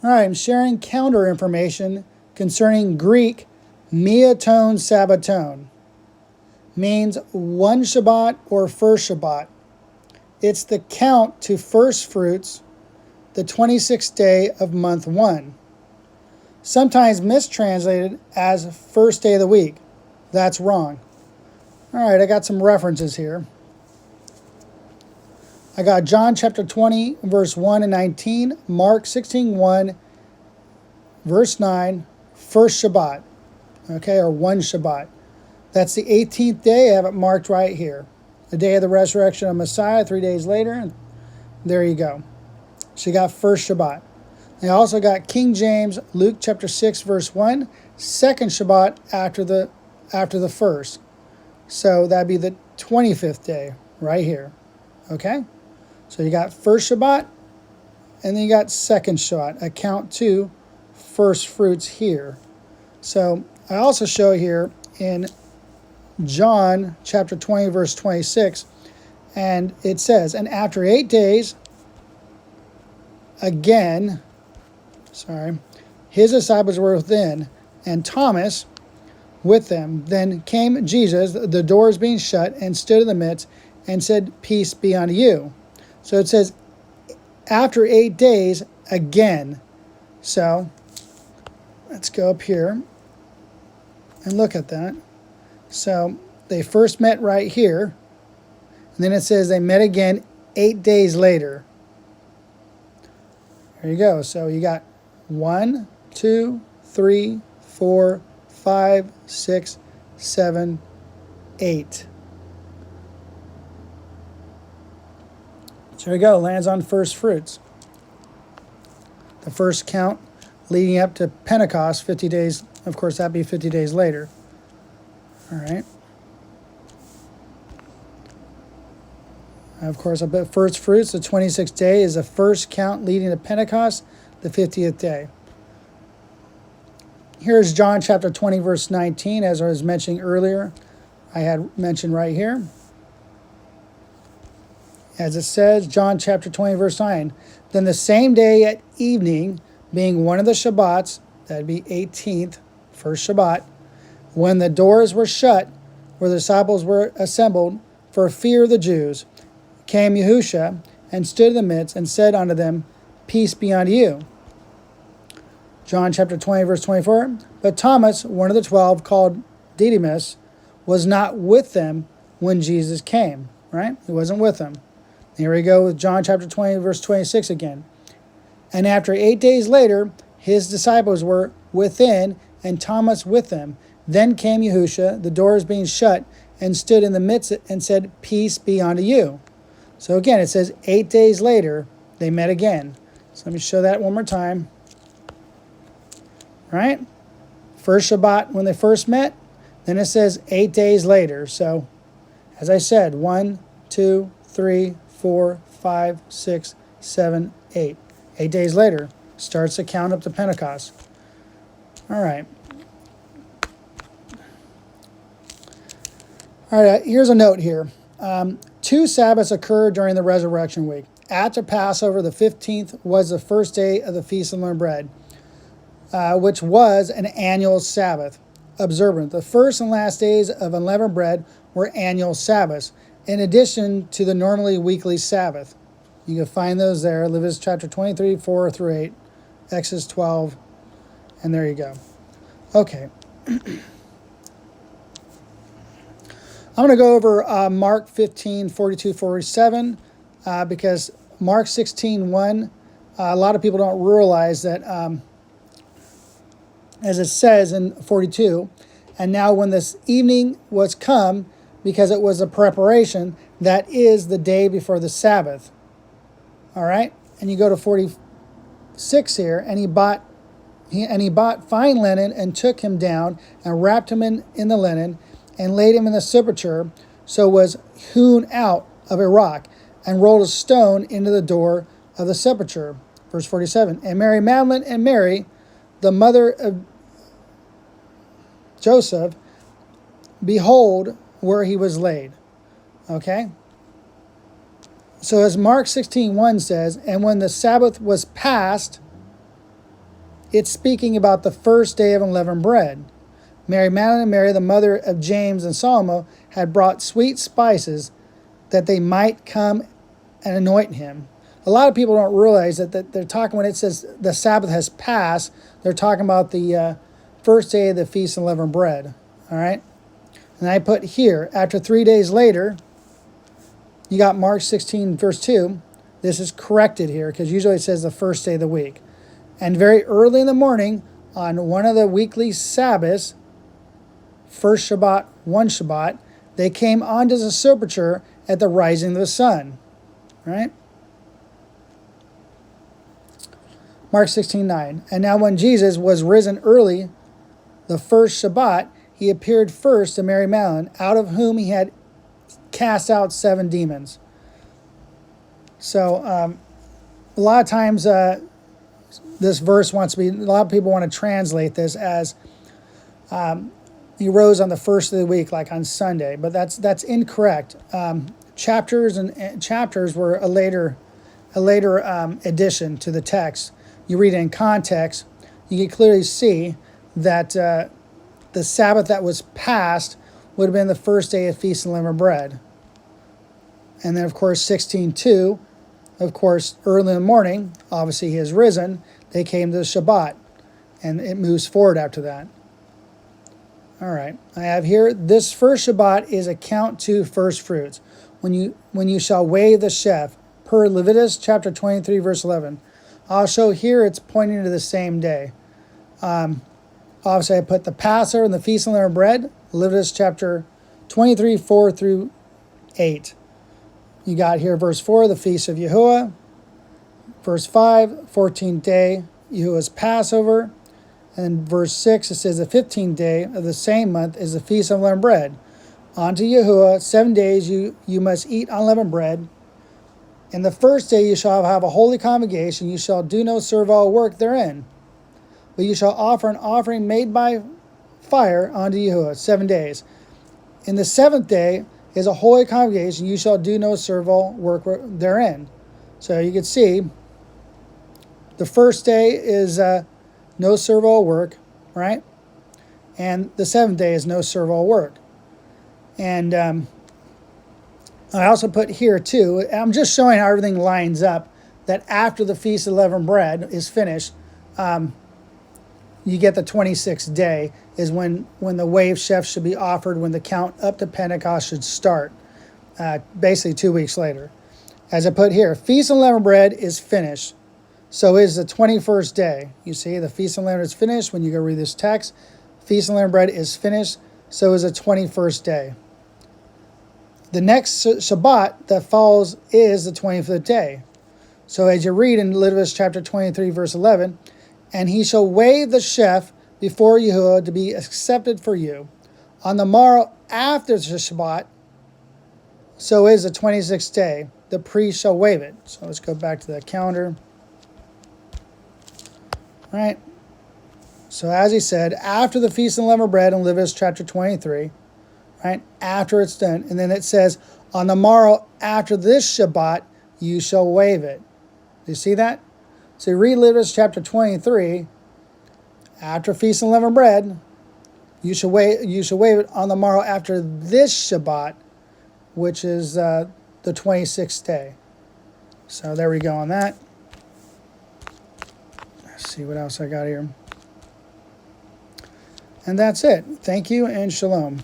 All right, I'm sharing calendar information concerning Greek Meaton Sabbaton. Means one Shabbat or first Shabbat. It's the count to first fruits, the 26th day of month 1. Sometimes mistranslated as first day of the week. That's wrong. All right, I got some references here. I got John chapter 20, verse 1 and 19, Mark 16:1, verse 9, first Shabbat, okay, or one Shabbat. That's the 18th day. I have it marked right here. The day of the resurrection of Messiah, 3 days later, and there you go. So you got first Shabbat. I also got King James, Luke chapter 6, verse 1, second Shabbat after the first. So that'd be the 25th day right here. Okay? So you got first Shabbat, and then you got second Shabbat. I count to first fruits here. So I also show here in John chapter 20, verse 26, and it says, and after 8 days, again, his disciples were within, and Thomas with them. Then came Jesus, the doors being shut, and stood in the midst, and said, peace be unto you. So it says, after 8 days, again. So let's go up here and look at that. So they first met right here, and then it says they met again 8 days later. There you go. So you got 1, 2, 3, 4, 5, 6, 7, 8. So there you go. Lands on first fruits. The first count leading up to Pentecost, 50 days. Of course, that'd be 50 days later. All right. Of course, first fruits, the 26th day, is the first count leading to Pentecost, the 50th day. Here's John chapter 20, verse 19, as I was mentioning earlier. I had mentioned right here. As it says, John chapter 20, verse 9, then the same day at evening, being one of the Shabbats, that'd be 18th, first Shabbat, when the doors were shut, where the disciples were assembled for fear of the Jews, came Yahusha and stood in the midst and said unto them, peace be unto you. John chapter 20, verse 24, but Thomas, one of the 12, called Didymus, was not with them when Jesus came, right? He wasn't with them. Here we go with John chapter 20, verse 26 again. And after 8 days later, his disciples were within, and Thomas with them. Then came Yahusha, the doors being shut, and stood in the midst and said, peace be unto you. So again, it says 8 days later, they met again. So let me show that one more time. Right? First Shabbat when they first met. Then it says 8 days later. So, as I said, 1, 2, 3, 4, 5, 6, 7, 8. 8 days later starts the count up to Pentecost. All right. All right, here's a note here. 2 Sabbaths occurred during the resurrection week. After Passover, the 15th was the first day of the Feast of Unleavened Bread, which was an annual Sabbath observance. The first and last days of unleavened bread were annual Sabbaths, in addition to the normally weekly Sabbath. You can find those there. Leviticus chapter 23, 4 through 8, Exodus 12, and there you go. Okay. I'm going to go over Mark 15, 42, 47, because Mark 16, 1, a lot of people don't realize that, as it says in 42, and now when this evening was come, because it was a preparation, that is the day before the Sabbath. All right? And you go to 46 here, and he bought fine linen and took him down and wrapped him in the linen and laid him in the sepulchre, so was hewn out of a rock, and rolled a stone into the door of the sepulchre. Verse 47, and Mary Magdalene and Mary, the mother of Joseph, behold where he was laid. Okay? So as Mark 16:1 says, and when the Sabbath was past, it's speaking about the first day of unleavened bread. Mary Magdalene and Mary, the mother of James and Salome, had brought sweet spices that they might come and anoint him. A lot of people don't realize that they're talking, when it says the Sabbath has passed, they're talking about the first day of the Feast of Unleavened Bread. All right? And I put here, after 3 days later, you got Mark 16, verse 2. This is corrected here because usually it says the first day of the week. And very early in the morning, on one of the weekly Sabbaths, first Shabbat, one Shabbat, they came onto the sepulchre at the rising of the sun. Right? Mark 16:9. And now when Jesus was risen early, the first Shabbat, he appeared first to Mary Magdalene, out of whom he had cast out 7 demons. So a lot of times this verse wants to be, a lot of people want to translate this as he rose on the first of the week, like on Sunday, but that's incorrect. Chapters were a later addition to the text. You read it in context, you can clearly see that the Sabbath that was passed would have been the first day of Feast of Unleavened Bread. And then, of course, 16:2, of course, early in the morning, obviously he has risen, they came to the Shabbat, and it moves forward after that. All right, I have here, this first Shabbat is a count to first fruits. When you shall wave the sheaf, per Leviticus chapter 23, verse 11. I'll show here it's pointing to the same day. Obviously, I put the Passover and the Feast of Unleavened Bread, Leviticus chapter 23, 4 through 8. You got here verse 4, the Feast of Yahuwah. Verse 5, 14th day, Yahuwah's Passover. And verse 6, it says the 15th day of the same month is the Feast of Unleavened Bread. Unto Yahuwah, 7 days you must eat unleavened bread. And the first day you shall have a holy convocation, you shall do no servile work therein. But you shall offer an offering made by fire unto Yahuwah, 7 days. In the 7th day is a holy congregation, you shall do no servile work therein. So you can see, the first day is no servile work, right? And the 7th day is no servile work. And I also put here too, I'm just showing how everything lines up, that after the Feast of Unleavened Bread is finished, you get the 26th day is when the wave sheaf should be offered, when the count up to Pentecost should start, basically 2 weeks later. As I put here, Feast of Unleavened Bread is finished. So is the 21st day. You see, the Feast of Unleavened Bread is finished. When you go read this text, Feast of Unleavened Bread is finished. So is the 21st day. The next Shabbat that follows is the 25th day. So as you read in Leviticus chapter 23, verse 11, and he shall wave the sheaf before Yahuwah to be accepted for you. On the morrow after the Shabbat, so is the 26th day, the priest shall wave it. So let's go back to the calendar. All right. So as he said, after the Feast of Unleavened Bread in Leviticus chapter 23, right, after it's done, and then it says, on the morrow after this Shabbat, you shall wave it. Do you see that? So you read Leviticus chapter 23, after Feast of Unleavened Bread, you shall wave it on the morrow after this Shabbat, which is the 26th day. So there we go on that. Let's see what else I got here. And that's it. Thank you and shalom.